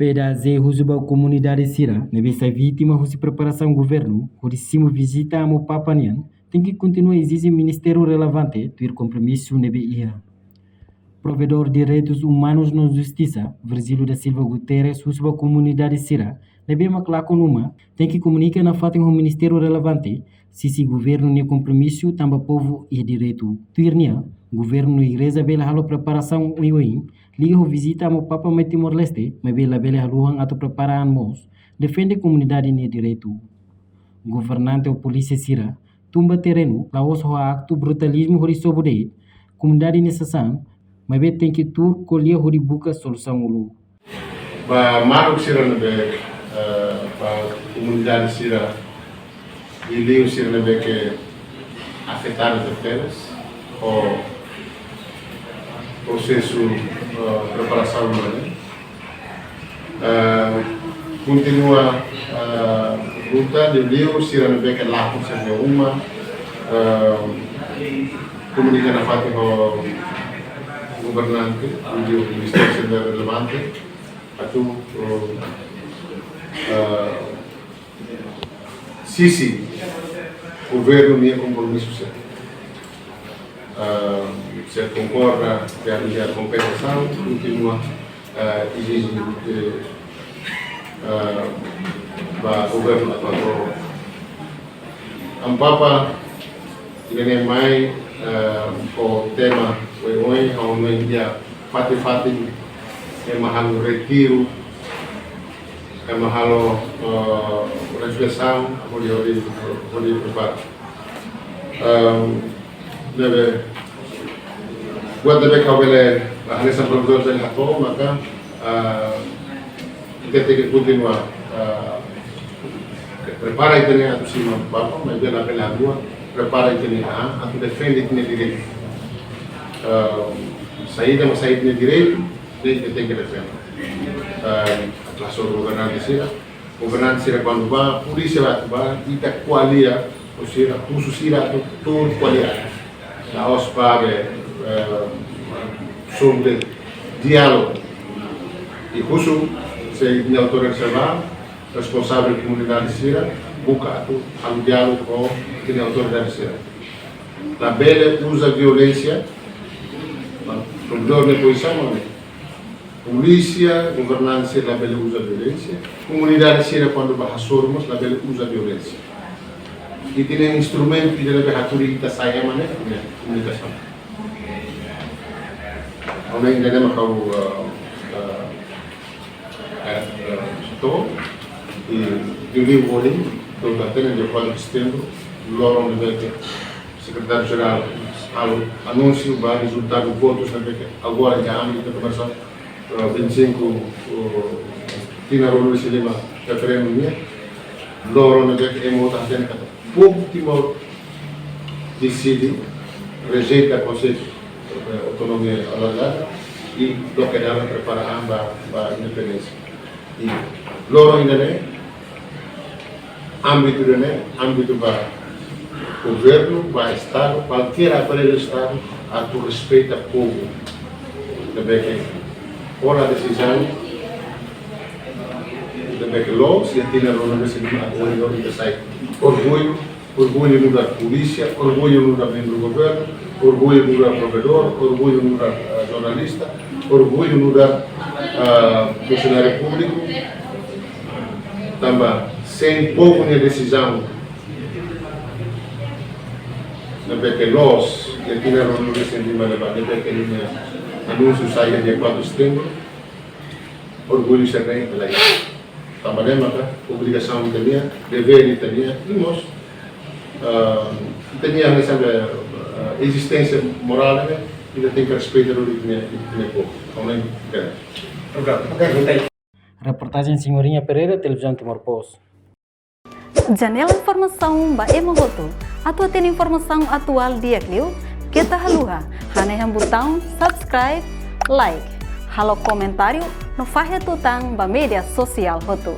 PDAZ Husuba comunidade Sira, nessa vítima husi preparação governo, hurissimo visita a Papanian, tem que continuar exigir ministério relevante ter compromisso nebe ia. Provedor de Direitos Humanos na Justiça, Virgílio da Silva Guterres, Husuba comunidade Sira, nebe maclaco numa, tem que comunicar na fatem o ministério relevante, se governo nem compromisso, tamba povo e direito. Tuirnia, governo e igreja bela halo preparação uiuim, liga o visita a Papa me Timor-Leste, mas bela haluhan ato preparar mos, defende comunidade e direito. Governante ou polícia Sira, tumba terreno, laos ho acto brutalismo horisobode, comunidade necessária, mas tem que tur colher horibuca solução ulu. Ba marok Sira nebe, ba comunidade Sira, e liu Sira nebe que afetadas apenas, ou processo preparação humana. Continua a luta de Leo, Sira nebe que lá com ser uma, comunica na parte do governante, o ministério sendo relevante, a tu Sisi, governo minha compromisso certo. Se concorda que a compensação continua exigindo que o governo atual. Ang Papa, ini mai o tema hoje ao dia fati é mahal retiro, é mahal reflexão, onde prepara. Deve buat deve kau bela ahli provedor dari Hato, maka kita tidak continua prepara itu ni atau si Papa, mas bela bela dua prepara itu ni atau defende itu ni direito. Saída ni direito, dia tem que defender. A classe governante Sira quando vai, polícia vai, ita qualia, ou seja, curso Sira todo qualia. La OSPA sobre diálogo e curso se tem autoridade reservada, responsável da comunidade Sira, busca o diálogo com a autoridade Sira. A Bela usa violência, provedor de posição, polícia, governança, a Bela usa violência, comunidade Sira quando vai a Sormos, a Bela usa violência. E tem instrumento que deve aturar ita saya mana comunicação. Orang ini nama kau to e Juli Warning, do Gatena de 4 de setembro, lorong de secretário geral anúncio vai resultado votos na agora já ame da conversa 25 tinha rolo de lima referendo minha lorong de emoção kata povo Timor decide rejeita o Conselho de Autonomia Alargada e bloqueia preparar para a independência. E loro ainda né, âmbito para governo, para Estado, qualquer aparelho do Estado, a tu respeita o povo. Também que por a decisão, também que logo se atira no nome de sai orgulho no da polícia, orgulho no da membro do governo, orgulho no da provedor, orgulho no da jornalista, orgulho no da funcionário público, também sem pouco de decisão, também que nós que tiraram no recebimento também que anúncio saia dia 4 de setembro, orgulho ser bem pela também maka obrigação italiana, dever italiano e nós italiano sabe existência moral né e tem que respeitar o povo. Também quer. Obrigado. Reportagem Senhorinha Pereira, Televisão Timor-Post. Janela informação ba emogoto. Atua tem informação atual dia kliu. Kita haluha. Haneham botão subscribe, like. Halo comentário no Fahia Tutang ba media sosial hotu.